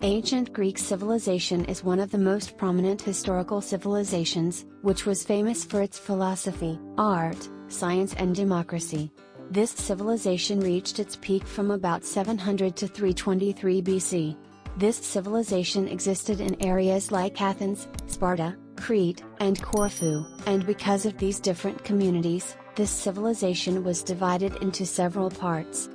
Ancient Greek civilization is one of the most prominent historical civilizations, which was famous for its philosophy, art, science and democracy. This civilization reached its peak from about 700 to 323 BC. This civilization existed in areas like Athens, Sparta, Crete, and Corfu, and because of these different communities, this civilization was divided into several parts.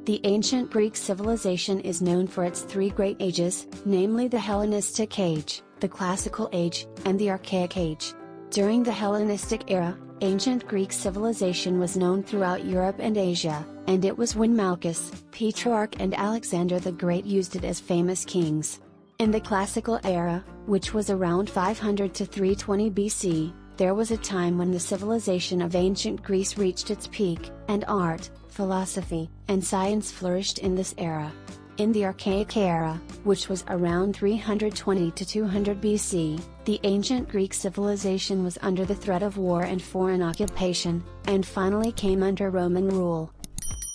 The ancient Greek civilization is known for its three great ages, namely the Hellenistic Age, the Classical Age, and the Archaic Age. During the Hellenistic era, ancient Greek civilization was known throughout Europe and Asia, and it was when Malchus, Petrarch and Alexander the Great used it as famous kings. In the Classical era, which was around 500 to 320 BC, there was a time when the civilization of ancient Greece reached its peak, and art, philosophy, and science flourished in this era. In the Archaic era, which was around 320 to 200 BC, the ancient Greek civilization was under the threat of war and foreign occupation, and finally came under Roman rule.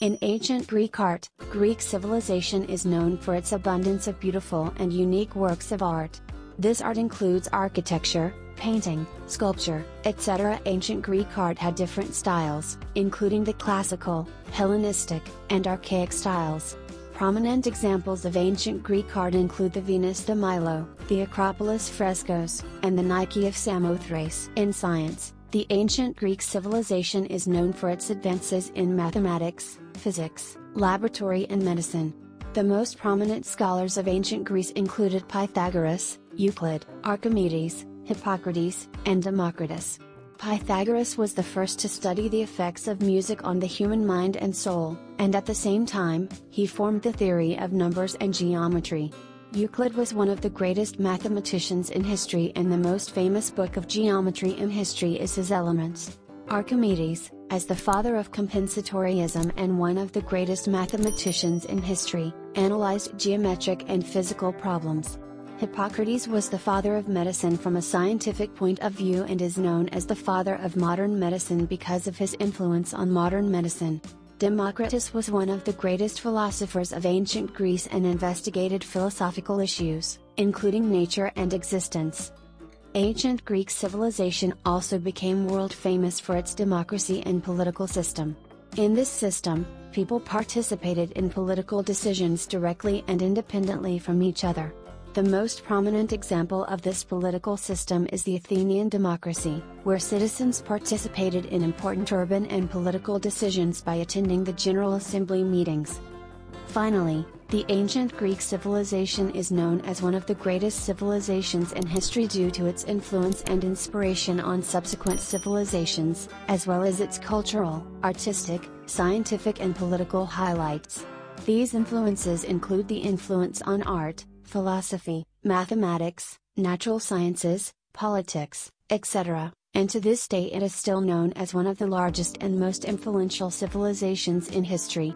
In ancient Greek art, Greek civilization is known for its abundance of beautiful and unique works of art. This art includes architecture, painting, sculpture, etc. Ancient Greek art had different styles, including the classical, Hellenistic, and archaic styles. Prominent examples of ancient Greek art include the Venus de Milo, the Acropolis frescoes, and the Nike of Samothrace. In science, the ancient Greek civilization is known for its advances in mathematics, physics, laboratory and medicine. The most prominent scholars of ancient Greece included Pythagoras, Euclid, Archimedes, Hippocrates, and Democritus. Pythagoras was the first to study the effects of music on the human mind and soul, and at the same time, he formed the theory of numbers and geometry. Euclid was one of the greatest mathematicians in history, and the most famous book of geometry in history is his Elements. Archimedes, as the father of compensatoryism and one of the greatest mathematicians in history, analyzed geometric and physical problems. Hippocrates was the father of medicine from a scientific point of view and is known as the father of modern medicine because of his influence on modern medicine. Democritus was one of the greatest philosophers of ancient Greece and investigated philosophical issues, including nature and existence. Ancient Greek civilization also became world famous for its democracy and political system. In this system, people participated in political decisions directly and independently from each other. The most prominent example of this political system is the Athenian democracy, where citizens participated in important urban and political decisions by attending the General Assembly meetings. Finally, the ancient Greek civilization is known as one of the greatest civilizations in history due to its influence and inspiration on subsequent civilizations, as well as its cultural, artistic, scientific and political highlights. These influences include the influence on art, philosophy, mathematics, natural sciences, politics, etc., and to this day it is still known as one of the largest and most influential civilizations in history.